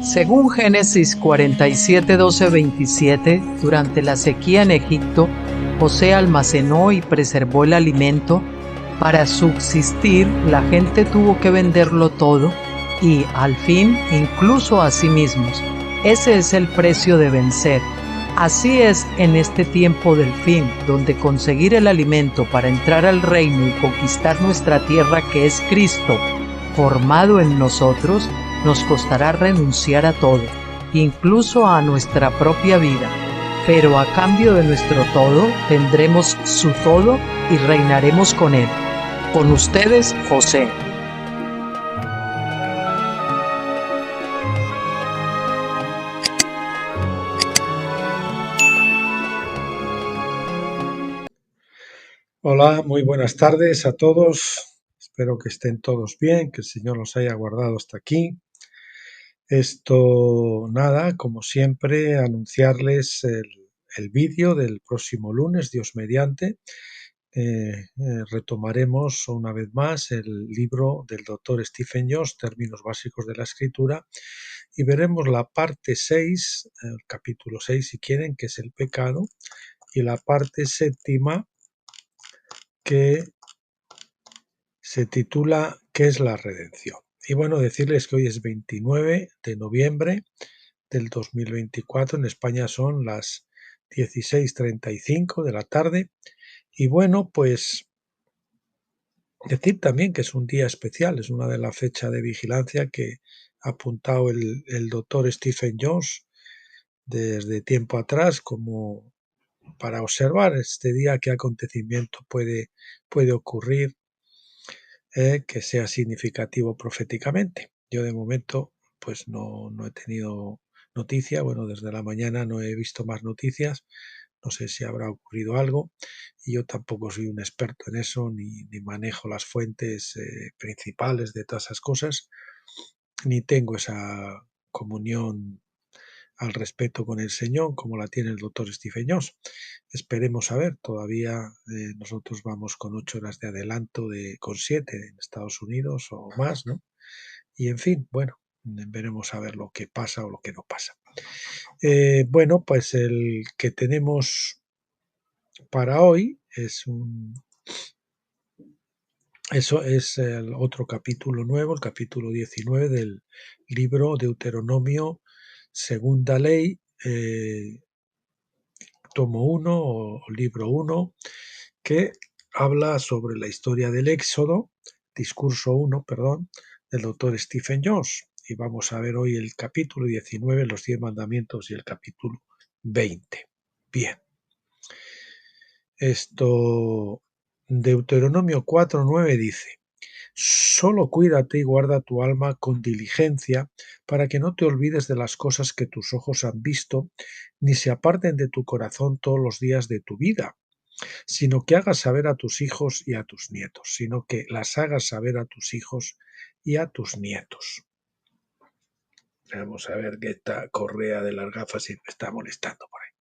Según Génesis 47, 12, 27, durante la sequía en Egipto, José almacenó y preservó el alimento. Para subsistir, la gente tuvo que venderlo todo y, al fin, incluso a sí mismos. Ese es el precio de vencer. Así es en este tiempo del fin, donde conseguir el alimento para entrar al reino y conquistar nuestra tierra, que es Cristo, formado en nosotros, nos costará renunciar a todo, incluso a nuestra propia vida. Pero a cambio de nuestro todo, tendremos su todo y reinaremos con él. Con ustedes, José. Hola, muy buenas tardes a todos. Espero que estén todos bien, que el Señor los haya guardado hasta aquí. Nada, como siempre, anunciarles el vídeo del próximo lunes, Dios mediante. Retomaremos una vez más el libro del doctor Stephen Jones, Términos Básicos de la Escritura, y veremos la parte 6, el capítulo 6 si quieren, que es el pecado, y la parte séptima, que se titula ¿Qué es la redención? Y bueno, decirles que hoy es 29 de noviembre del 2024, en España son las 16:35 de la tarde, y bueno, pues decir también que es un día especial, es una de las fechas de vigilancia que ha apuntado el doctor Stephen Jones desde tiempo atrás, como para observar este día qué acontecimiento puede ocurrir, que sea significativo proféticamente. Yo de momento pues no he tenido noticia, bueno, desde la mañana no he visto más noticias, no sé si habrá ocurrido algo, y yo tampoco soy un experto en eso, ni manejo las fuentes principales de todas esas cosas, ni tengo esa comunión al respeto con el Señor como la tiene el doctor Stephen Jones. Esperemos a ver, todavía nosotros vamos con 8 horas de adelanto con 7 en Estados Unidos o más, ¿no? Y en fin, bueno, veremos a ver lo que pasa o lo que no pasa. Bueno, pues el que tenemos para hoy eso es el otro capítulo nuevo, el capítulo 19 del libro Deuteronomio, Segunda Ley, tomo 1 o libro 1, que habla sobre la historia del Éxodo, discurso 1, perdón, del doctor Stephen Jones. Y vamos a ver hoy el capítulo 19, los 10 mandamientos, y el capítulo 20. Bien. Deuteronomio 4:9 dice: Solo cuídate y guarda tu alma con diligencia, para que no te olvides de las cosas que tus ojos han visto, ni se aparten de tu corazón todos los días de tu vida, sino que hagas saber a tus hijos y a tus nietos, sino que las hagas saber a tus hijos y a tus nietos. Vamos a ver que esta correa de las gafas me está molestando por ahí.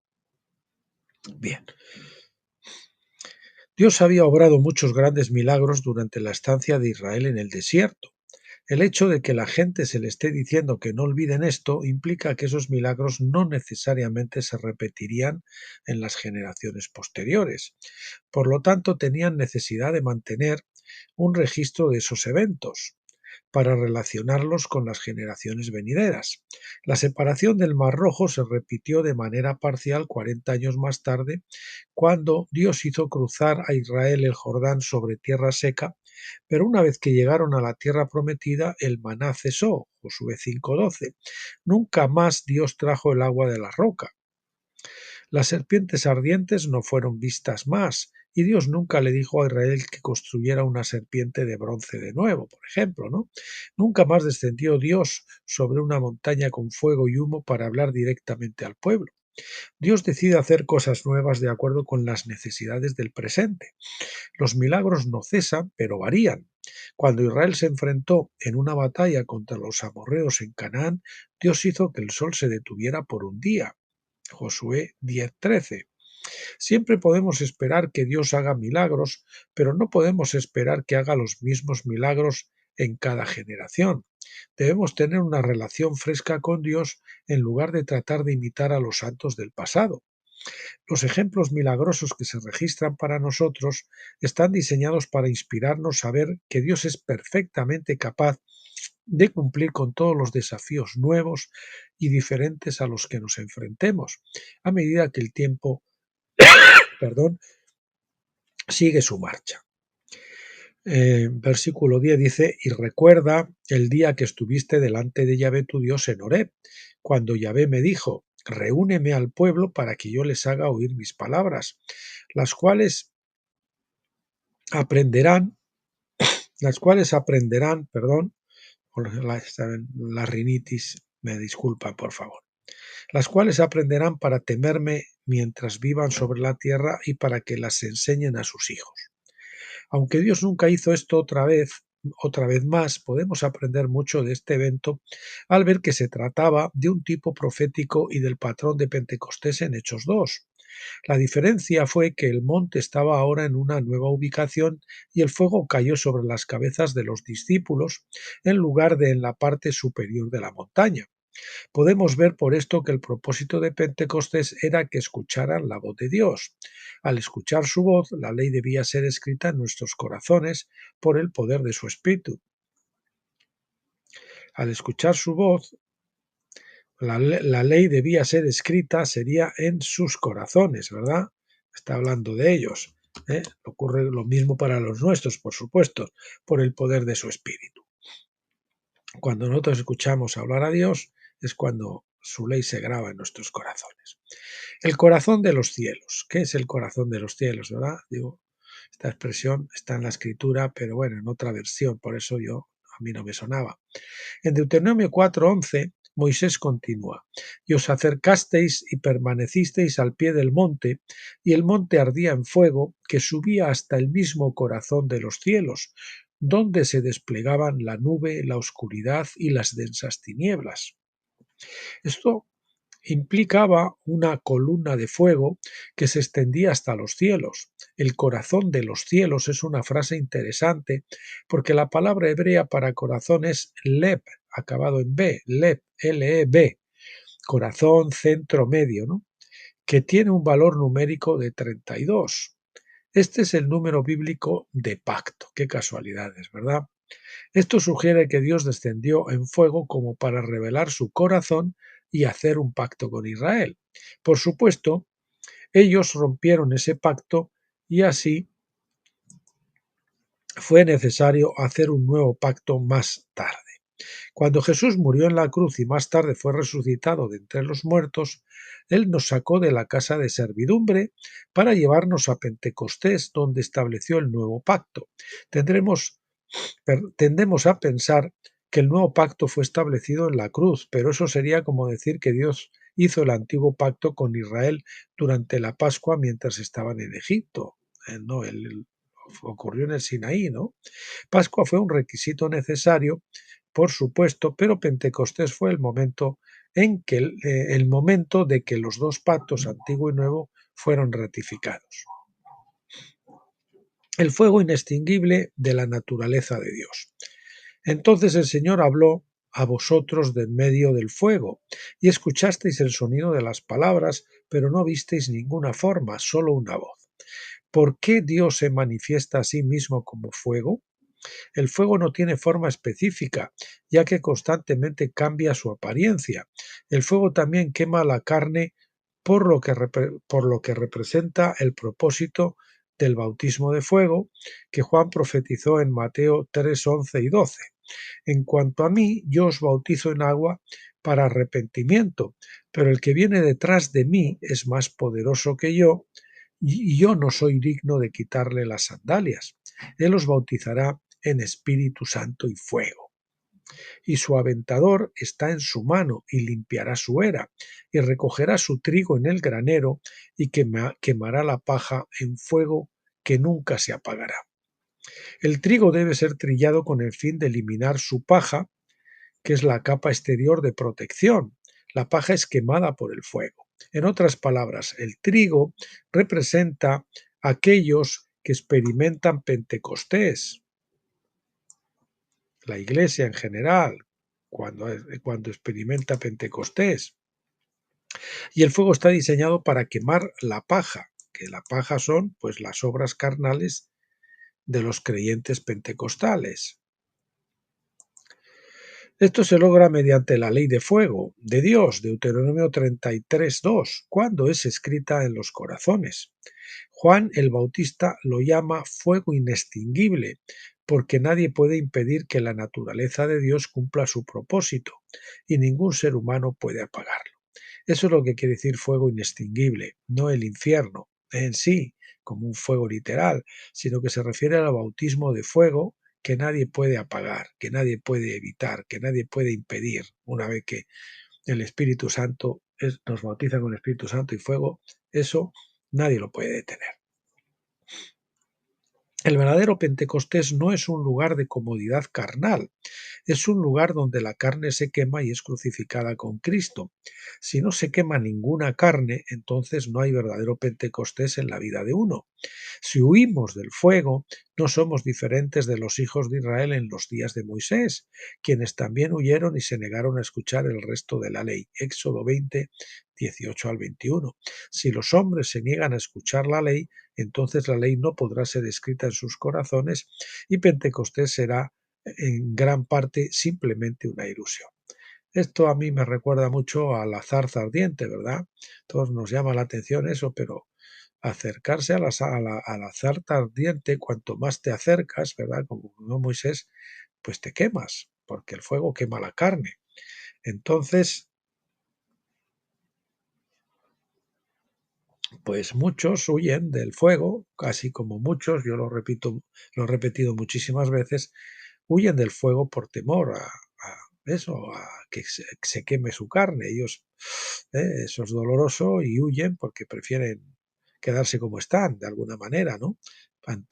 Bien. Dios había obrado muchos grandes milagros durante la estancia de Israel en el desierto. El hecho de que la gente se le esté diciendo que no olviden esto implica que esos milagros no necesariamente se repetirían en las generaciones posteriores. Por lo tanto, tenían necesidad de mantener un registro de esos eventos para relacionarlos con las generaciones venideras. La separación del Mar Rojo se repitió de manera parcial 40 años más tarde, cuando Dios hizo cruzar a Israel el Jordán sobre tierra seca, pero una vez que llegaron a la tierra prometida, el maná cesó, Josué 5:12. Nunca más Dios trajo el agua de la roca. Las serpientes ardientes no fueron vistas más, y Dios nunca le dijo a Israel que construyera una serpiente de bronce de nuevo, por ejemplo, ¿no? Nunca más descendió Dios sobre una montaña con fuego y humo para hablar directamente al pueblo. Dios decide hacer cosas nuevas de acuerdo con las necesidades del presente. Los milagros no cesan, pero varían. Cuando Israel se enfrentó en una batalla contra los amorreos en Canaán, Dios hizo que el sol se detuviera por un día. Josué 10:13. Siempre podemos esperar que Dios haga milagros, pero no podemos esperar que haga los mismos milagros en cada generación. Debemos tener una relación fresca con Dios en lugar de tratar de imitar a los santos del pasado. Los ejemplos milagrosos que se registran para nosotros están diseñados para inspirarnos a ver que Dios es perfectamente capaz de cumplir con todos los desafíos nuevos y diferentes a los que nos enfrentemos, a medida que el tiempo, sigue su marcha. Versículo 10 dice: y recuerda el día que estuviste delante de Yahvé tu Dios en Horeb, cuando Yahvé me dijo: reúneme al pueblo para que yo les haga oír mis palabras, las cuales aprenderán, la rinitis, me disculpa, por favor, las cuales aprenderán para temerme mientras vivan sobre la tierra y para que las enseñen a sus hijos. Aunque Dios nunca hizo esto otra vez más, podemos aprender mucho de este evento al ver que se trataba de un tipo profético y del patrón de Pentecostés en Hechos 2. La diferencia fue que el monte estaba ahora en una nueva ubicación y el fuego cayó sobre las cabezas de los discípulos en lugar de en la parte superior de la montaña. Podemos ver por esto que el propósito de Pentecostés era que escucharan la voz de Dios. Al escuchar su voz, la ley debía ser escrita en nuestros corazones por el poder de su Espíritu. Al escuchar su voz, la ley debía ser escrita, sería en sus corazones, ¿verdad? Está hablando de ellos. Ocurre lo mismo para los nuestros, por supuesto, por el poder de su Espíritu. Cuando nosotros escuchamos hablar a Dios, es cuando su ley se graba en nuestros corazones. El corazón de los cielos. ¿Qué es el corazón de los cielos, verdad? Digo, esta expresión está en la Escritura, pero bueno, en otra versión, por eso a mí no me sonaba. En Deuteronomio 4:11, Moisés continúa: y os acercasteis y permanecisteis al pie del monte, y el monte ardía en fuego, que subía hasta el mismo corazón de los cielos, donde se desplegaban la nube, la oscuridad y las densas tinieblas. Esto implicaba una columna de fuego que se extendía hasta los cielos. El corazón de los cielos es una frase interesante porque la palabra hebrea para corazón es leb, acabado en B, leb, L-E-B, corazón, centro, medio, ¿no? Que tiene un valor numérico de 32. Este es el número bíblico de pacto. Qué casualidades, ¿verdad? Esto sugiere que Dios descendió en fuego como para revelar su corazón y hacer un pacto con Israel. Por supuesto, ellos rompieron ese pacto y así fue necesario hacer un nuevo pacto más tarde. Cuando Jesús murió en la cruz y más tarde fue resucitado de entre los muertos, Él nos sacó de la casa de servidumbre para llevarnos a Pentecostés, donde estableció el nuevo pacto. Tendemos a pensar que el nuevo pacto fue establecido en la cruz, pero eso sería como decir que Dios hizo el antiguo pacto con Israel durante la Pascua mientras estaban en Egipto. No, ocurrió en el Sinaí, ¿no? Pascua fue un requisito necesario, por supuesto, pero Pentecostés fue el momento el momento de que los dos pactos, antiguo y nuevo, fueron ratificados. El fuego inextinguible de la naturaleza de Dios. Entonces el Señor habló a vosotros de en medio del fuego, y escuchasteis el sonido de las palabras, pero no visteis ninguna forma, solo una voz. ¿Por qué Dios se manifiesta a sí mismo como fuego? El fuego no tiene forma específica, ya que constantemente cambia su apariencia. El fuego también quema la carne, por lo que representa el propósito del bautismo de fuego que Juan profetizó en Mateo 3, 11 y 12. En cuanto a mí, yo os bautizo en agua para arrepentimiento, pero el que viene detrás de mí es más poderoso que yo, y yo no soy digno de quitarle las sandalias. Él os bautizará en Espíritu Santo y fuego. Y su aventador está en su mano, y limpiará su era, y recogerá su trigo en el granero, y quemará la paja en fuego que nunca se apagará. El trigo debe ser trillado con el fin de eliminar su paja, que es la capa exterior de protección. La paja es quemada por el fuego. En otras palabras, el trigo representa a aquellos que experimentan Pentecostés, la iglesia en general, cuando experimenta Pentecostés. Y el fuego está diseñado para quemar la paja, que la paja son pues las obras carnales de los creyentes pentecostales. Esto se logra mediante la ley de fuego de Dios, Deuteronomio 33:2, cuando es escrita en los corazones. Juan el Bautista lo llama fuego inextinguible, porque nadie puede impedir que la naturaleza de Dios cumpla su propósito, y ningún ser humano puede apagarlo. Eso es lo que quiere decir fuego inextinguible, no el infierno en sí, como un fuego literal, sino que se refiere al bautismo de fuego que nadie puede apagar, que nadie puede evitar, que nadie puede impedir. Una vez que el Espíritu Santo nos bautiza con el Espíritu Santo y fuego, eso nadie lo puede detener. El verdadero Pentecostés no es un lugar de comodidad carnal, es un lugar donde la carne se quema y es crucificada con Cristo. Si no se quema ninguna carne, entonces no hay verdadero Pentecostés en la vida de uno. Si huimos del fuego, no somos diferentes de los hijos de Israel en los días de Moisés, quienes también huyeron y se negaron a escuchar el resto de la ley. Éxodo 20, 18 al 21. Si los hombres se niegan a escuchar la ley, entonces la ley no podrá ser escrita en sus corazones y Pentecostés será en gran parte simplemente una ilusión. Esto a mí me recuerda mucho a la zarza ardiente, ¿verdad? Todos nos llama la atención eso, pero acercarse a la zarza ardiente, cuanto más te acercas, ¿verdad? Como Moisés, pues te quemas, porque el fuego quema la carne. Entonces, pues muchos huyen del fuego, casi como muchos, yo lo repito, lo he repetido muchísimas veces, huyen del fuego por temor a eso, a que se queme su carne. Ellos, eso es doloroso y huyen porque prefieren quedarse como están, de alguna manera, ¿no? O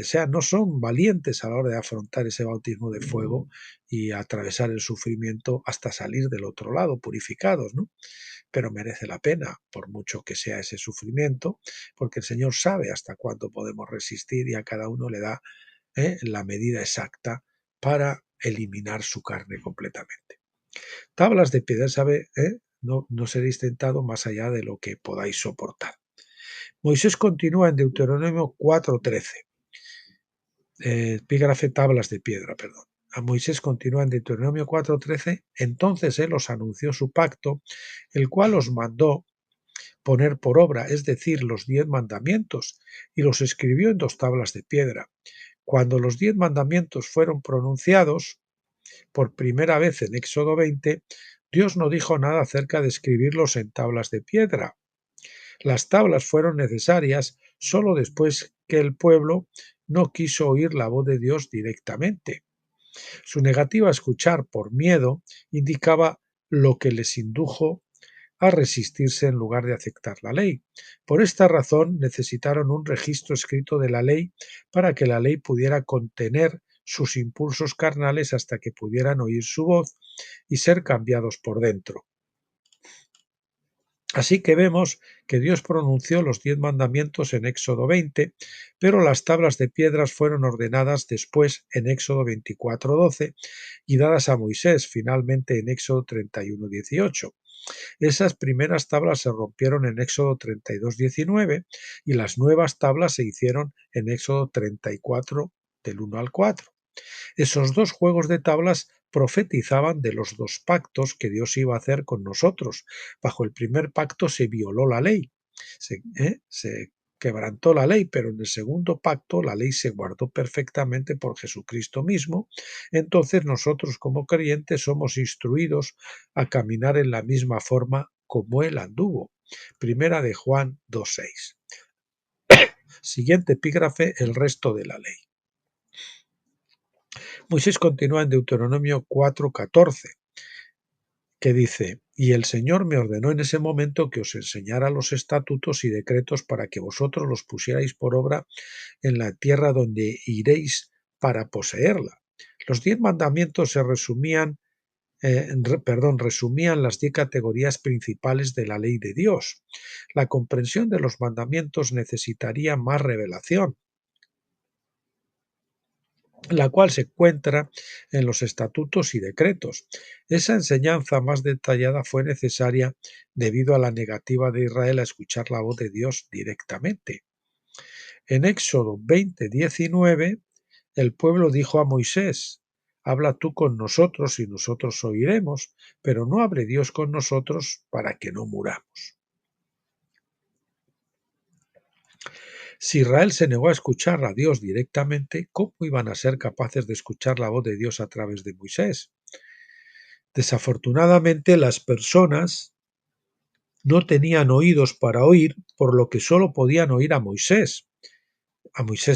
sea, no son valientes a la hora de afrontar ese bautismo de fuego y atravesar el sufrimiento hasta salir del otro lado, purificados, ¿no? Pero merece la pena, por mucho que sea ese sufrimiento, porque el Señor sabe hasta cuándo podemos resistir y a cada uno le da la medida exacta para eliminar su carne completamente. Tablas de piedra, ¿sabe? No seréis tentados más allá de lo que podáis soportar. Moisés continúa en Deuteronomio 4:13. Epígrafe tablas de piedra, perdón. A Moisés continúa en Deuteronomio 4:13. Entonces él os anunció su pacto, el cual os mandó poner por obra, es decir, los 10 mandamientos, y los escribió en 2 tablas de piedra. Cuando los 10 mandamientos fueron pronunciados por primera vez en Éxodo 20, Dios no dijo nada acerca de escribirlos en tablas de piedra. Las tablas fueron necesarias solo después que el pueblo no quiso oír la voz de Dios directamente. Su negativa a escuchar por miedo indicaba lo que les indujo a resistirse en lugar de aceptar la ley. Por esta razón necesitaron un registro escrito de la ley para que la ley pudiera contener sus impulsos carnales hasta que pudieran oír su voz y ser cambiados por dentro. Así que vemos que Dios pronunció los 10 mandamientos en Éxodo 20, pero las tablas de piedras fueron ordenadas después en Éxodo 24:12 y dadas a Moisés finalmente en Éxodo 31:18. Esas primeras tablas se rompieron en Éxodo 32:19 y las nuevas tablas se hicieron en Éxodo 34 del 1 al 4. Esos 2 juegos de tablas profetizaban de los 2 pactos que Dios iba a hacer con nosotros. Bajo el primer pacto se violó la ley, se quebrantó la ley, pero en el segundo pacto la ley se guardó perfectamente por Jesucristo mismo. Entonces nosotros como creyentes somos instruidos a caminar en la misma forma como Él anduvo. Primera de Juan 2:6. Siguiente epígrafe, el resto de la ley. Moisés continúa en Deuteronomio 4:14, que dice: y el Señor me ordenó en ese momento que os enseñara los estatutos y decretos para que vosotros los pusierais por obra en la tierra donde iréis para poseerla. Los 10 mandamientos se resumían las 10 categorías principales de la ley de Dios. La comprensión de los mandamientos necesitaría más revelación. la cual se encuentra en los estatutos y decretos. Esa enseñanza más detallada fue necesaria debido a la negativa de Israel a escuchar la voz de Dios directamente. En Éxodo 20:19, el pueblo dijo a Moisés: habla tú con nosotros y nosotros oiremos, pero no hable Dios con nosotros para que no muramos. Si Israel se negó a escuchar a Dios directamente, ¿cómo iban a ser capaces de escuchar la voz de Dios a través de Moisés? Desafortunadamente, las personas no tenían oídos para oír, por lo que solo podían oír a Moisés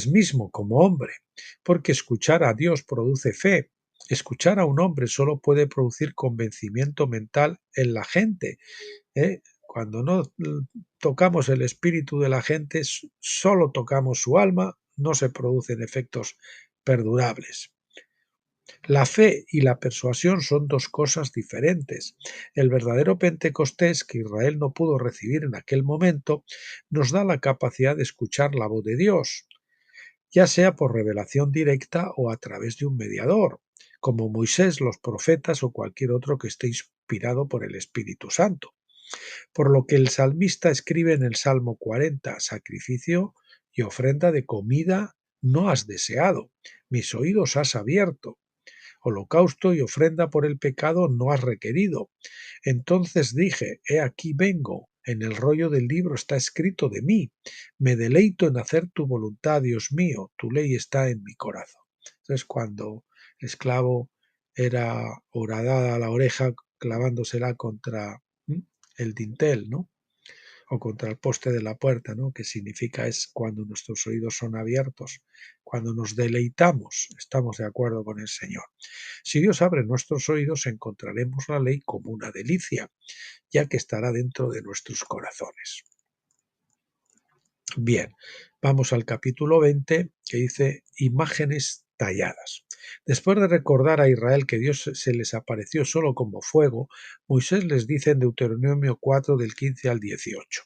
mismo como hombre, porque escuchar a Dios produce fe. Escuchar a un hombre solo puede producir convencimiento mental en la gente, ¿eh? Cuando no tocamos el espíritu de la gente, solo tocamos su alma, no se producen efectos perdurables. La fe y la persuasión son dos cosas diferentes. El verdadero Pentecostés que Israel no pudo recibir en aquel momento nos da la capacidad de escuchar la voz de Dios, ya sea por revelación directa o a través de un mediador, como Moisés, los profetas o cualquier otro que esté inspirado por el Espíritu Santo. Por lo que el salmista escribe en el Salmo 40, sacrificio y ofrenda de comida no has deseado, mis oídos has abierto. Holocausto y ofrenda por el pecado no has requerido. Entonces dije: he aquí vengo, en el rollo del libro está escrito de mí. Me deleito en hacer tu voluntad, Dios mío, tu ley está en mi corazón. Entonces, cuando el esclavo era horadada a la oreja clavándosela contra el dintel, ¿no? O contra el poste de la puerta, ¿no? Que significa es cuando nuestros oídos son abiertos, cuando nos deleitamos, estamos de acuerdo con el Señor. Si Dios abre nuestros oídos, encontraremos la ley como una delicia, ya que estará dentro de nuestros corazones. Bien, vamos al capítulo 20, que dice imágenes talladas. Después de recordar a Israel que Dios se les apareció solo como fuego, Moisés les dice en Deuteronomio 4 del 15 al 18: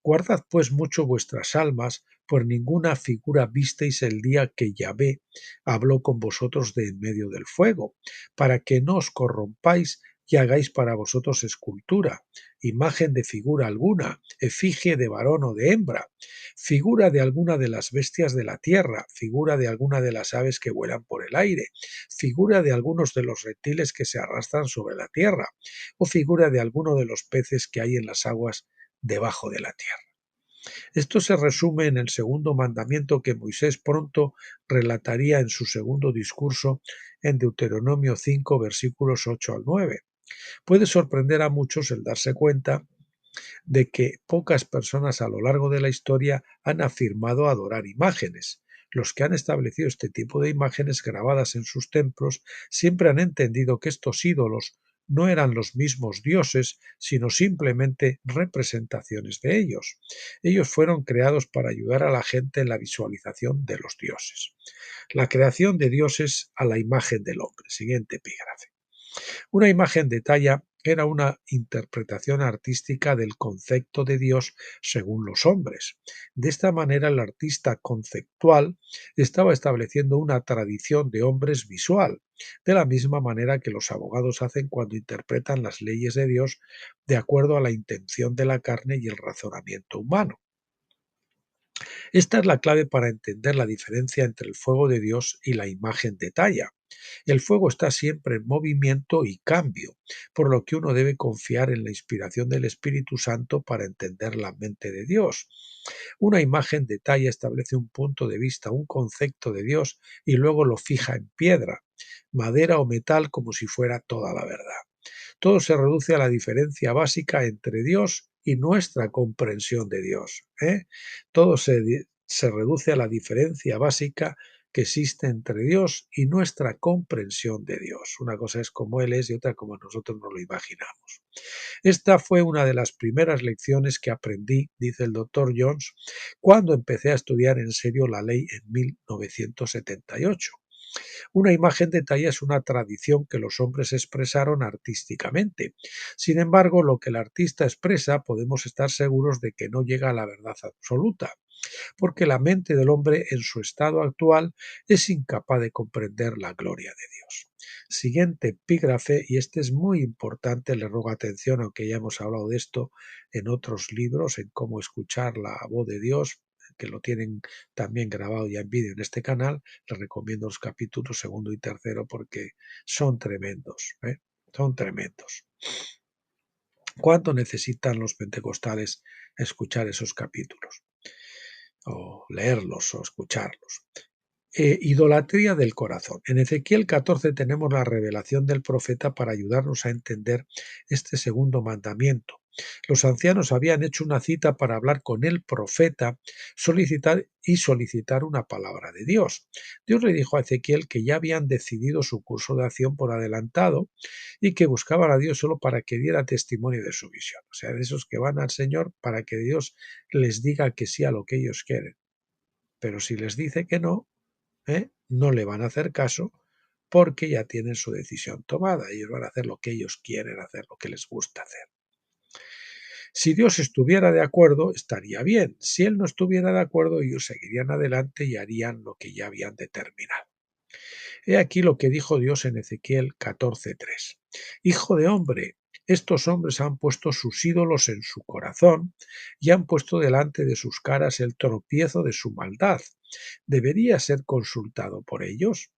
guardad pues mucho vuestras almas, pues ninguna figura visteis el día que Yahvé habló con vosotros de en medio del fuego, para que no os corrompáis y hagáis para vosotros escultura, imagen de figura alguna, efigie de varón o de hembra, figura de alguna de las bestias de la tierra, figura de alguna de las aves que vuelan por el aire, figura de algunos de los reptiles que se arrastran sobre la tierra, o figura de alguno de los peces que hay en las aguas debajo de la tierra. Esto se resume en el segundo mandamiento que Moisés pronto relataría en su segundo discurso en Deuteronomio 5, versículos 8 al 9. Puede sorprender a muchos el darse cuenta de que pocas personas a lo largo de la historia han afirmado adorar imágenes. Los que han establecido este tipo de imágenes grabadas en sus templos siempre han entendido que estos ídolos no eran los mismos dioses, sino simplemente representaciones de ellos. Ellos fueron creados para ayudar a la gente en la visualización de los dioses. La creación de dioses a la imagen del hombre. Siguiente epígrafe. Una imagen de talla era una interpretación artística del concepto de Dios según los hombres. De esta manera, el artista conceptual estaba estableciendo una tradición de hombres visual, de la misma manera que los abogados hacen cuando interpretan las leyes de Dios de acuerdo a la intención de la carne y el razonamiento humano. Esta es la clave para entender la diferencia entre el fuego de Dios y la imagen de talla. El fuego está siempre en movimiento y cambio, por lo que uno debe confiar en la inspiración del Espíritu Santo para entender la mente de Dios. Una imagen de talla establece un punto de vista, un concepto de Dios y luego lo fija en piedra, madera o metal como si fuera toda la verdad. Todo se reduce a la diferencia básica entre Dios y nuestra comprensión de Dios. Todo se reduce a la diferencia básica que existe entre Dios y nuestra comprensión de Dios. Una cosa es como Él es y otra como nosotros nos lo imaginamos. Esta fue una de las primeras lecciones que aprendí, dice el doctor Jones, cuando empecé a estudiar en serio la ley en 1978. Una imagen de talla es una tradición que los hombres expresaron artísticamente. Sin embargo, lo que el artista expresa podemos estar seguros de que no llega a la verdad absoluta. porque la mente del hombre en su estado actual es incapaz de comprender la gloria de Dios. Siguiente epígrafe, y este es muy importante, le ruego atención, aunque ya hemos hablado de esto en otros libros, en cómo escuchar la voz de Dios, que lo tienen también grabado ya en vídeo en este canal. Les recomiendo los capítulos segundo y tercero porque son tremendos, son tremendos. ¿Cuánto necesitan los pentecostales escuchar esos capítulos? O leerlos o escucharlos. Idolatría del corazón. En Ezequiel 14 tenemos la revelación del profeta para ayudarnos a entender este segundo mandamiento. Los ancianos habían hecho una cita para hablar con el profeta, solicitar una palabra de Dios. Dios le dijo a Ezequiel que ya habían decidido su curso de acción por adelantado y que buscaban a Dios solo para que diera testimonio de su visión. O sea, de esos que van al Señor para que Dios les diga que sí a lo que ellos quieren. Pero si les dice que no, no le van a hacer caso porque ya tienen su decisión tomada. Ellos van a hacer lo que ellos quieren hacer, lo que les gusta hacer. Si Dios estuviera de acuerdo, estaría bien. Si Él no estuviera de acuerdo, ellos seguirían adelante y harían lo que ya habían determinado. He aquí lo que dijo Dios en Ezequiel 14:3. Hijo de hombre, estos hombres han puesto sus ídolos en su corazón y han puesto delante de sus caras el tropiezo de su maldad. ¿Debería ser consultado por ellos?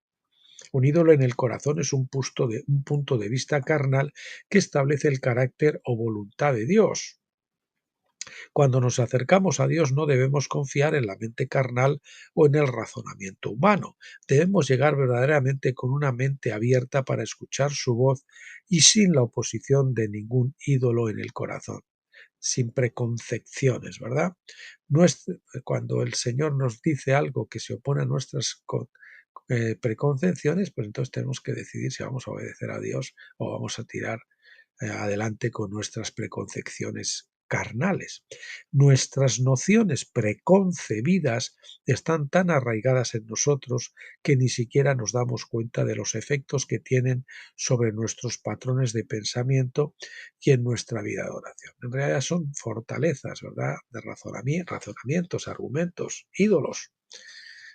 Un ídolo en el corazón es un punto de vista carnal que establece el carácter o voluntad de Dios. Cuando nos acercamos a Dios no debemos confiar en la mente carnal o en el razonamiento humano. Debemos llegar verdaderamente con una mente abierta para escuchar su voz y sin la oposición de ningún ídolo en el corazón, sin preconcepciones, ¿verdad? Cuando el Señor nos dice algo que se opone a nuestras preconcepciones, pues entonces tenemos que decidir si vamos a obedecer a Dios o vamos a tirar adelante con nuestras preconcepciones carnales. Nuestras nociones preconcebidas están tan arraigadas en nosotros que ni siquiera nos damos cuenta de los efectos que tienen sobre nuestros patrones de pensamiento y en nuestra vida de oración. En realidad son fortalezas, ¿verdad? De razonamientos, argumentos, ídolos,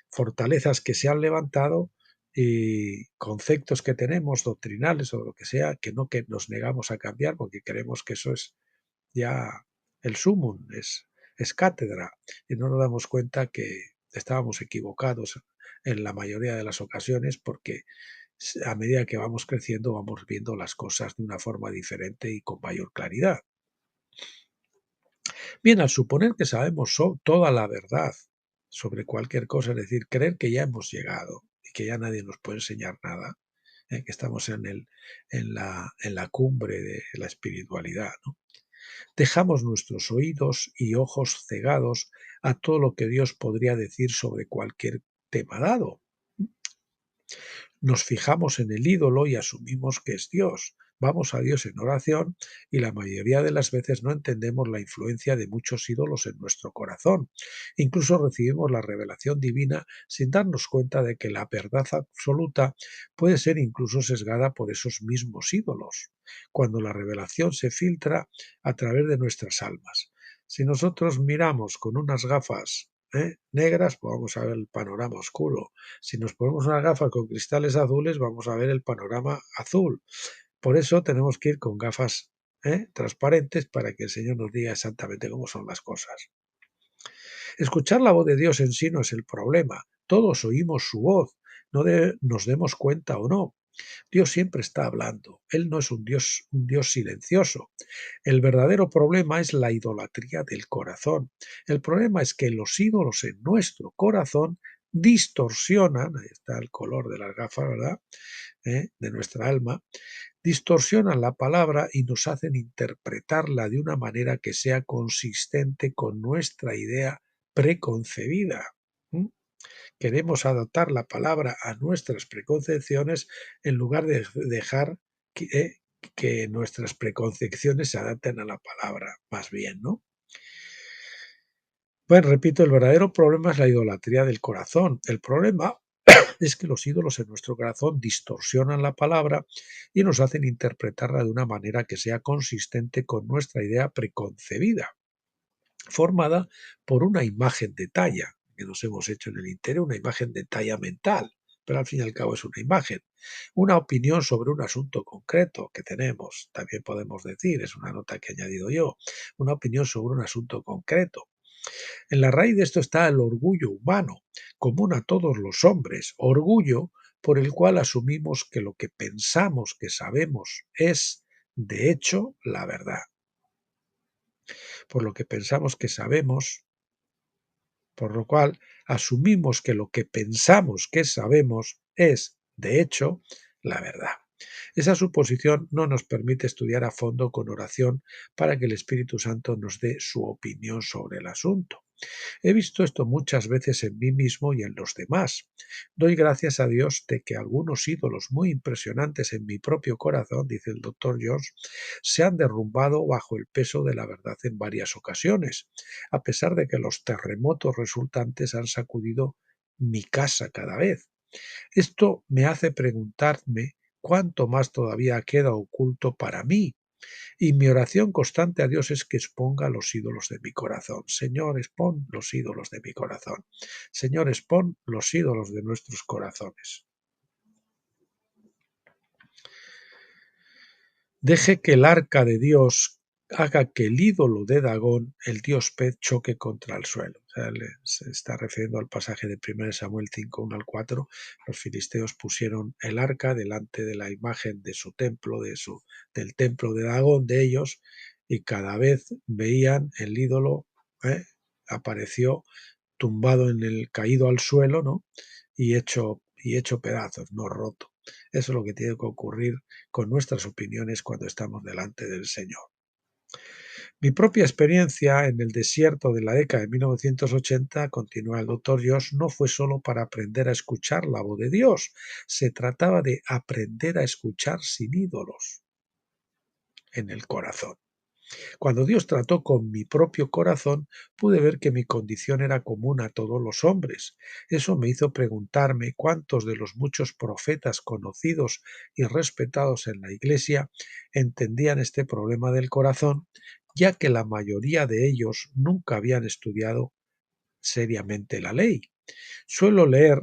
fortalezas que se han levantado y conceptos que tenemos, doctrinales o lo que sea, que nos negamos a cambiar porque creemos que eso es ya el sumum, es cátedra, y no nos damos cuenta que estábamos equivocados en la mayoría de las ocasiones porque a medida que vamos creciendo vamos viendo las cosas de una forma diferente y con mayor claridad. Bien, al suponer que sabemos toda la verdad sobre cualquier cosa, es decir, creer que ya hemos llegado y que ya nadie nos puede enseñar nada, que estamos en la cumbre de la espiritualidad, ¿no? Dejamos nuestros oídos y ojos cegados a todo lo que Dios podría decir sobre cualquier tema dado. Nos fijamos en el ídolo y asumimos que es Dios. Vamos a Dios en oración y la mayoría de las veces no entendemos la influencia de muchos ídolos en nuestro corazón. Incluso recibimos la revelación divina sin darnos cuenta de que la verdad absoluta puede ser incluso sesgada por esos mismos ídolos, cuando la revelación se filtra a través de nuestras almas. Si nosotros miramos con unas gafas negras, pues vamos a ver el panorama oscuro. Si nos ponemos unas gafas con cristales azules, vamos a ver el panorama azul. Por eso tenemos que ir con gafas transparentes para que el Señor nos diga exactamente cómo son las cosas. Escuchar la voz de Dios en sí no es el problema. Todos oímos su voz, nos demos cuenta o no. Dios siempre está hablando. Él no es un Dios silencioso. El verdadero problema es la idolatría del corazón. El problema es que los ídolos en nuestro corazón distorsionan, ahí está el color de las gafas, ¿verdad? De nuestra alma, distorsionan la palabra y nos hacen interpretarla de una manera que sea consistente con nuestra idea preconcebida. Queremos adaptar la palabra a nuestras preconcepciones en lugar de dejar que nuestras preconcepciones se adapten a la palabra, más bien, ¿no? Bueno, repito, el verdadero problema es la idolatría del corazón. El problema es que los ídolos en nuestro corazón distorsionan la palabra y nos hacen interpretarla de una manera que sea consistente con nuestra idea preconcebida. formada por una imagen de talla que nos hemos hecho en el interior, una imagen de talla mental, pero al fin y al cabo es una imagen. Una opinión sobre un asunto concreto que tenemos, también podemos decir, es una nota que he añadido yo, una opinión sobre un asunto concreto. En la raíz de esto está el orgullo humano, común a todos los hombres, orgullo por el cual asumimos que lo que pensamos que sabemos es, de hecho, la verdad. Por lo que pensamos que sabemos, por lo cual asumimos que lo que pensamos que sabemos es, de hecho, la verdad. Esa suposición no nos permite estudiar a fondo con oración para que el Espíritu Santo nos dé su opinión sobre el asunto. He visto esto muchas veces en mí mismo y en los demás. Doy gracias a Dios de que algunos ídolos muy impresionantes en mi propio corazón, dice el doctor Jones, se han derrumbado bajo el peso de la verdad en varias ocasiones, a pesar de que los terremotos resultantes han sacudido mi casa cada vez. Esto me hace preguntarme cuánto más todavía queda oculto para mí, y mi oración constante a Dios es que exponga los ídolos de mi corazón. Señor, expon los ídolos de mi corazón. Señor, expon los ídolos de nuestros corazones. Deje que el arca de Dios haga que el ídolo de Dagón, el dios pez, choque contra el suelo. O sea, se está refiriendo al pasaje de 1 Samuel 5, 1 al 4. Los filisteos pusieron el arca delante de la imagen de su templo, del templo de Dagón de ellos, y cada vez veían el ídolo, apareció tumbado caído al suelo, ¿no? y hecho pedazos, no roto. Eso es lo que tiene que ocurrir con nuestras opiniones cuando estamos delante del Señor. Mi propia experiencia en el desierto de la década de 1980, continúa el doctor Josh, no fue solo para aprender a escuchar la voz de Dios, se trataba de aprender a escuchar sin ídolos en el corazón. Cuando Dios trató con mi propio corazón, pude ver que mi condición era común a todos los hombres. Eso me hizo preguntarme cuántos de los muchos profetas conocidos y respetados en la Iglesia entendían este problema del corazón, ya que la mayoría de ellos nunca habían estudiado seriamente la ley. Suelo leer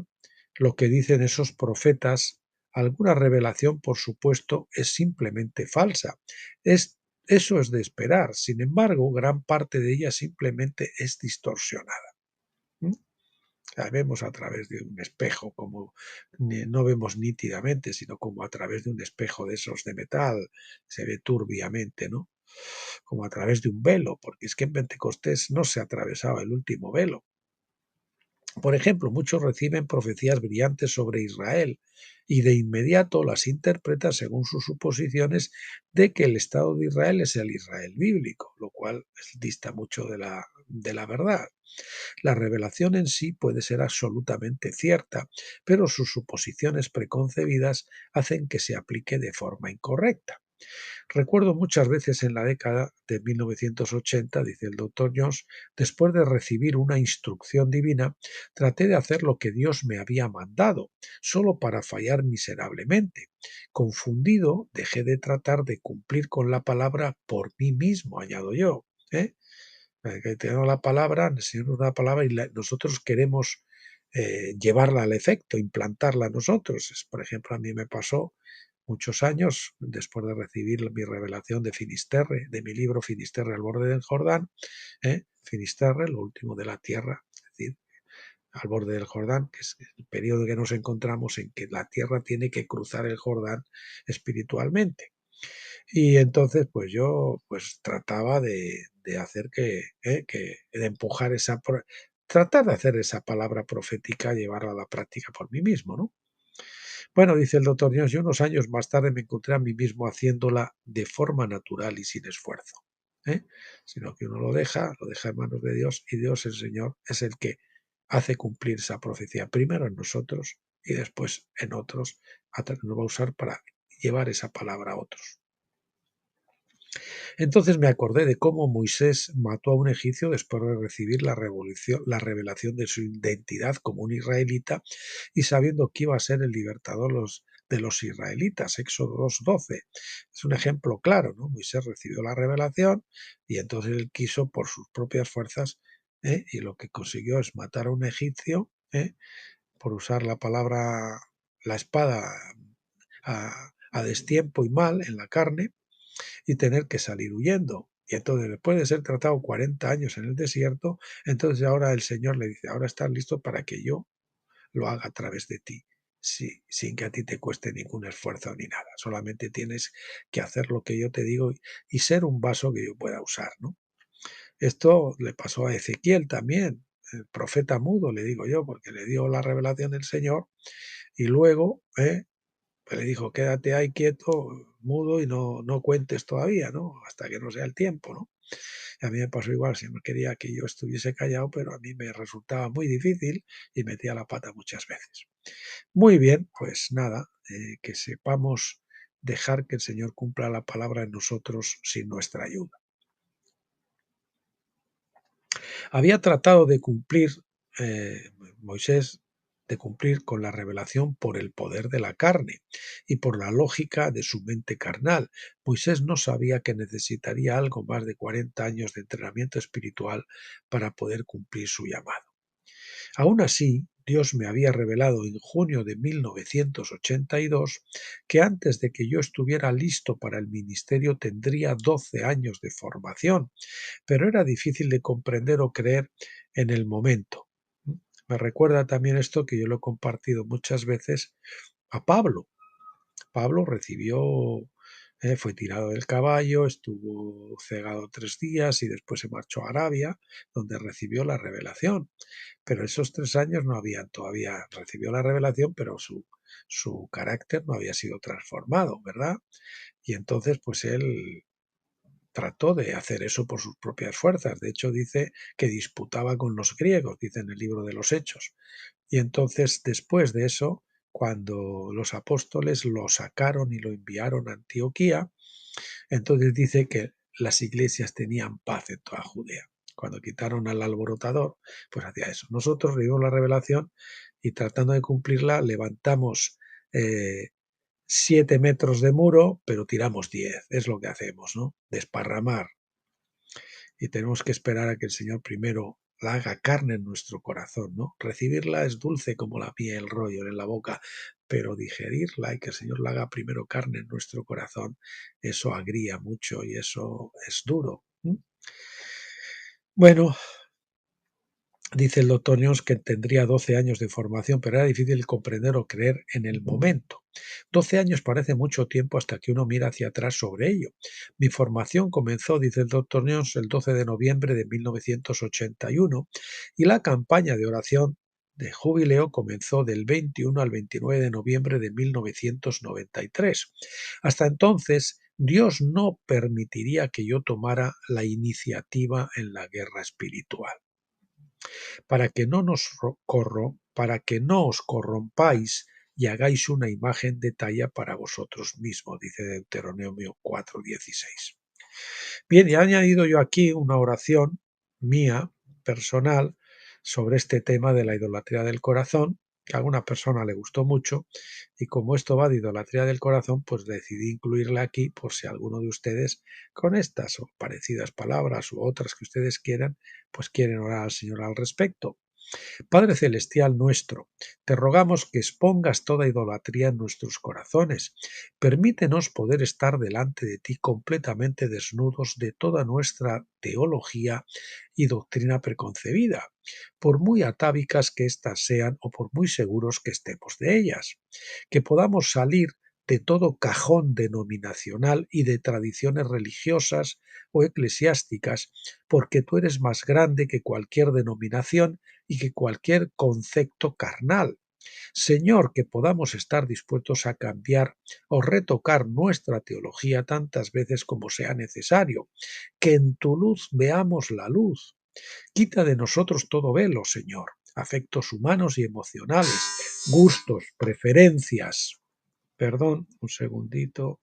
lo que dicen esos profetas. Alguna revelación, por supuesto, es simplemente falsa. Eso es de esperar. Sin embargo, gran parte de ella simplemente es distorsionada. La vemos a través de un espejo, como no vemos nítidamente, sino como a través de un espejo de esos de metal, se ve turbiamente, ¿no? Como a través de un velo, porque es que en Pentecostés no se atravesaba el último velo. Por ejemplo, muchos reciben profecías brillantes sobre Israel y de inmediato las interpretan según sus suposiciones de que el Estado de Israel es el Israel bíblico, lo cual dista mucho de la verdad. La revelación en sí puede ser absolutamente cierta, pero sus suposiciones preconcebidas hacen que se aplique de forma incorrecta. Recuerdo muchas veces en la década de 1980, dice el doctor Jones, después de recibir una instrucción divina, traté de hacer lo que Dios me había mandado, solo para fallar miserablemente. Confundido, dejé de tratar de cumplir con la palabra por mí mismo, añado yo. Que tenemos la palabra, el Señor nos da la palabra y nosotros queremos llevarla al efecto, implantarla nosotros. Por ejemplo, a mí me pasó muchos años después de recibir mi revelación de Finisterre, de mi libro Finisterre al borde del Jordán, Finisterre, lo último de la tierra, es decir, al borde del Jordán, que es el periodo que nos encontramos en que la tierra tiene que cruzar el Jordán espiritualmente. Y entonces, pues yo pues trataba de hacer de empujar tratar de hacer esa palabra profética, llevarla a la práctica por mí mismo, ¿no? Bueno, dice el doctor Jones, y unos años más tarde me encontré a mí mismo haciéndola de forma natural y sin esfuerzo, sino que uno lo deja en manos de Dios, y Dios, el Señor, es el que hace cumplir esa profecía, primero en nosotros y después en otros, nos va a usar para llevar esa palabra a otros. Entonces me acordé de cómo Moisés mató a un egipcio después de recibir la revelación de su identidad como un israelita y sabiendo que iba a ser el libertador de los israelitas, Éxodo 2:12. Es un ejemplo claro, ¿no? Moisés recibió la revelación y entonces él quiso por sus propias fuerzas, y lo que consiguió es matar a un egipcio, por usar la palabra, la espada a destiempo y mal en la carne, y tener que salir huyendo. Y entonces, después de ser tratado 40 años en el desierto, entonces ahora el Señor le dice, ahora estás listo para que yo lo haga a través de ti, sí, sin que a ti te cueste ningún esfuerzo ni nada. Solamente tienes que hacer lo que yo te digo y ser un vaso que yo pueda usar, ¿no? Esto le pasó a Ezequiel también, el profeta mudo, le digo yo, porque le dio la revelación del Señor y luego pues le dijo, quédate ahí quieto, mudo y no cuentes todavía, ¿no? Hasta que no sea el tiempo, ¿no? Y a mí me pasó igual, siempre quería que yo estuviese callado, pero a mí me resultaba muy difícil y metía la pata muchas veces. Muy bien, pues nada, que sepamos dejar que el Señor cumpla la palabra en nosotros sin nuestra ayuda. Había tratado de cumplir, Moisés, de cumplir con la revelación por el poder de la carne y por la lógica de su mente carnal. Moisés no sabía que necesitaría algo más de 40 años de entrenamiento espiritual para poder cumplir su llamado. Aún así, Dios me había revelado en junio de 1982 que antes de que yo estuviera listo para el ministerio tendría 12 años de formación, pero era difícil de comprender o creer en el momento. Me recuerda también esto, que yo lo he compartido muchas veces, a Pablo. Pablo fue tirado del caballo, estuvo cegado 3 días y después se marchó a Arabia, donde recibió la revelación. Pero esos 3 años no habían todavía, recibió la revelación, pero su carácter no había sido transformado, ¿verdad? Y entonces, pues él trató de hacer eso por sus propias fuerzas. De hecho, dice que disputaba con los griegos, dice en el libro de los Hechos. Y entonces, después de eso, cuando los apóstoles lo sacaron y lo enviaron a Antioquía, entonces dice que las iglesias tenían paz en toda Judea. Cuando quitaron al alborotador, pues hacía eso. Nosotros leímos la revelación y tratando de cumplirla, levantamos 7 metros de muro, pero tiramos 10. Es lo que hacemos, ¿no? Desparramar. Y tenemos que esperar a que el Señor primero la haga carne en nuestro corazón, ¿no? Recibirla es dulce como la miel, el rollo en la boca, pero digerirla y que el Señor la haga primero carne en nuestro corazón, eso agría mucho y eso es duro. Bueno, dice el doctor Jones que tendría 12 años de formación, pero era difícil comprender o creer en el momento. 12 años parece mucho tiempo hasta que uno mira hacia atrás sobre ello. Mi formación comenzó, dice el doctor Jones, el 12 de noviembre de 1981 y la campaña de oración de jubileo comenzó del 21 al 29 de noviembre de 1993. Hasta entonces, Dios no permitiría que yo tomara la iniciativa en la guerra espiritual. Para que no os corrompáis y hagáis una imagen de talla para vosotros mismos, dice Deuteronomio 4:16. Bien, y he añadido yo aquí una oración mía, personal, sobre este tema de la idolatría del corazón, que a alguna persona le gustó mucho, y como esto va de idolatría del corazón, pues decidí incluirla aquí por si alguno de ustedes con estas o parecidas palabras u otras que ustedes quieran, pues quieren orar al Señor al respecto. Padre celestial nuestro, te rogamos que expongas toda idolatría en nuestros corazones. Permítenos poder estar delante de ti completamente desnudos de toda nuestra teología y doctrina preconcebida, por muy atávicas que éstas sean o por muy seguros que estemos de ellas. Que podamos salir de todo cajón denominacional y de tradiciones religiosas o eclesiásticas, porque tú eres más grande que cualquier denominación y que cualquier concepto carnal. Señor, que podamos estar dispuestos a cambiar o retocar nuestra teología tantas veces como sea necesario, que en tu luz veamos la luz. Quita de nosotros todo velo, Señor, afectos humanos y emocionales, gustos, preferencias. Perdón, un segundito.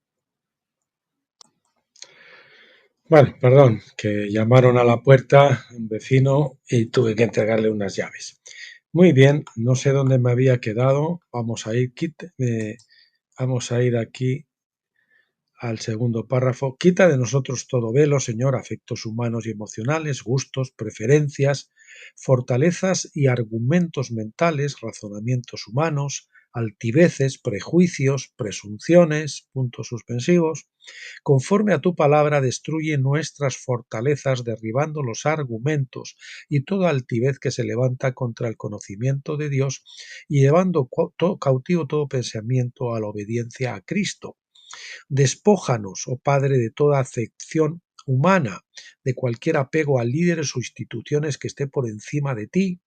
Bueno, perdón, que llamaron a la puerta un vecino y tuve que entregarle unas llaves. Muy bien, no sé dónde me había quedado. Vamos a ir Vamos a ir aquí al segundo párrafo. Quita de nosotros todo velo, Señor, afectos humanos y emocionales, gustos, preferencias, fortalezas y argumentos mentales, razonamientos humanos, altiveces, prejuicios, presunciones, puntos suspensivos. Conforme a tu palabra, destruye nuestras fortalezas, derribando los argumentos y toda altivez que se levanta contra el conocimiento de Dios y llevando cautivo todo pensamiento a la obediencia a Cristo. Despójanos, oh Padre, de toda afección humana, de cualquier apego a líderes o instituciones que esté por encima de ti.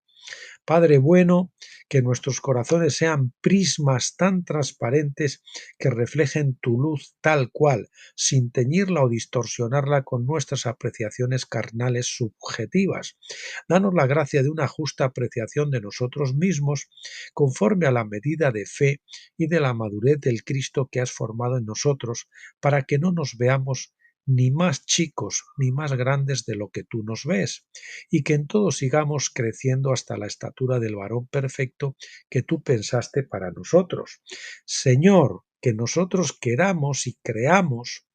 Padre bueno, que nuestros corazones sean prismas tan transparentes que reflejen tu luz tal cual, sin teñirla o distorsionarla con nuestras apreciaciones carnales subjetivas. Danos la gracia de una justa apreciación de nosotros mismos, conforme a la medida de fe y de la madurez del Cristo que has formado en nosotros, para que no nos veamos ni más chicos ni más grandes de lo que tú nos ves, y que en todo sigamos creciendo hasta la estatura del varón perfecto que tú pensaste para nosotros. Señor, que nosotros queramos y creamos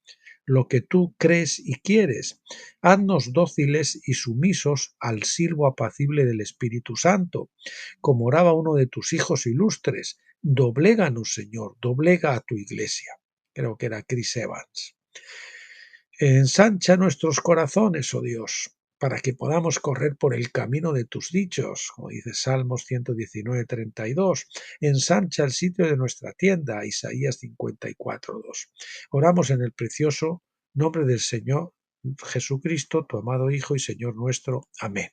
lo que tú crees y quieres. Haznos dóciles y sumisos al silbo apacible del Espíritu Santo, como oraba uno de tus hijos ilustres. Dobléganos, Señor, doblega a tu iglesia. Creo que era Chris Evans. Ensancha nuestros corazones, oh Dios, para que podamos correr por el camino de tus dichos, como dice Salmos 119:32. Ensancha el sitio de nuestra tienda, Isaías 54:2. Oramos en el precioso nombre del Señor Jesucristo, tu amado Hijo y Señor nuestro. Amén.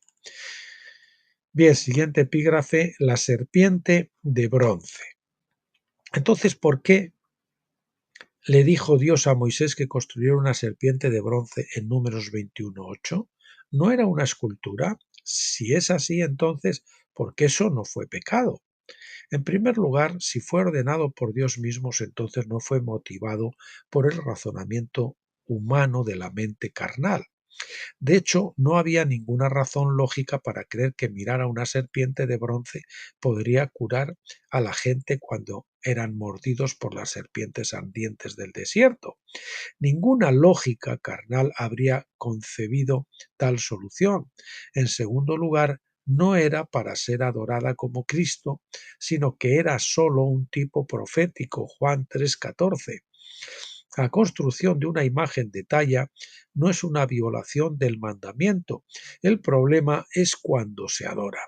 Bien, siguiente epígrafe, la serpiente de bronce. Entonces, ¿por qué le dijo Dios a Moisés que construyera una serpiente de bronce en Números 21:8? ¿No era una escultura? Si es así, entonces, ¿por qué eso no fue pecado? En primer lugar, si fue ordenado por Dios mismo, entonces no fue motivado por el razonamiento humano de la mente carnal. De hecho, no había ninguna razón lógica para creer que mirar a una serpiente de bronce podría curar a la gente cuando eran mordidos por las serpientes ardientes del desierto. Ninguna lógica carnal habría concebido tal solución. En segundo lugar, no era para ser adorada como Cristo, sino que era sólo un tipo profético, Juan 3:14. La construcción de una imagen de talla no es una violación del mandamiento. El problema es cuando se adora.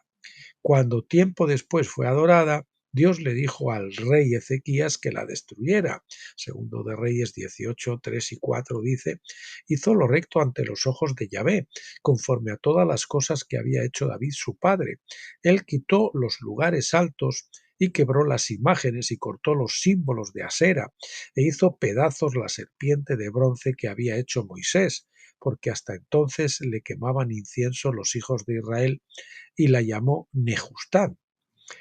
Cuando tiempo después fue adorada, Dios le dijo al rey Ezequías que la destruyera. Segundo de Reyes 18, 3 y 4 dice: hizo lo recto ante los ojos de Yahvé, conforme a todas las cosas que había hecho David su padre. Él quitó los lugares altos y quebró las imágenes y cortó los símbolos de Asera, e hizo pedazos la serpiente de bronce que había hecho Moisés, porque hasta entonces le quemaban incienso los hijos de Israel, y la llamó Nehustán.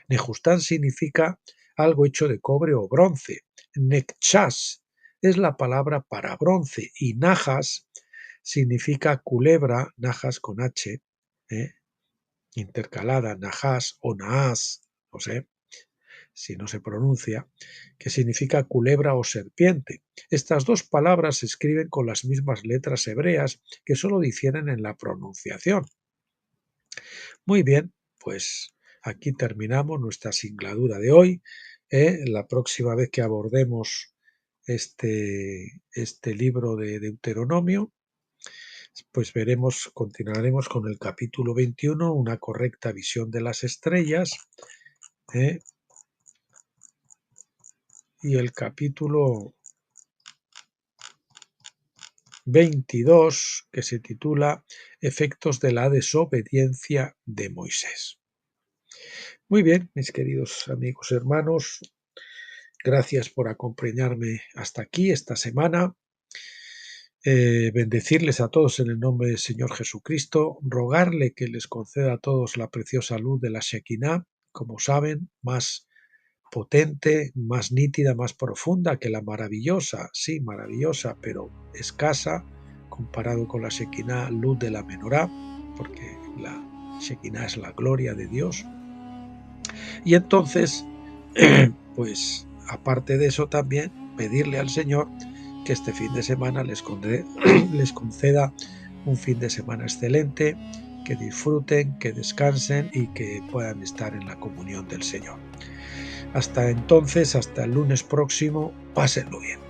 Nehustán significa algo hecho de cobre o bronce. Nekchas es la palabra para bronce, y Najas significa culebra, Najas con H, intercalada, Najas o Naas, no sé si no se pronuncia, que significa culebra o serpiente. Estas dos palabras se escriben con las mismas letras hebreas, que solo difieren en la pronunciación. Muy bien, pues aquí terminamos nuestra singladura de hoy. La próxima vez que abordemos este libro de Deuteronomio, pues continuaremos con el capítulo 21, una correcta visión de las estrellas, y el capítulo 22, que se titula Efectos de la desobediencia de Moisés. Muy bien, mis queridos amigos hermanos, gracias por acompañarme hasta aquí esta semana. Bendecirles a todos en el nombre del Señor Jesucristo, rogarle que les conceda a todos la preciosa luz de la Shekinah, como saben, más potente, más nítida, más profunda que la maravillosa, sí, maravillosa, pero escasa, comparado con la Shekinah, luz de la Menorá, porque la Shekinah es la gloria de Dios. Y entonces, pues aparte de eso, también pedirle al Señor que este fin de semana les conceda un fin de semana excelente, que disfruten, que descansen y que puedan estar en la comunión del Señor. Hasta entonces, hasta el lunes próximo, pásenlo bien.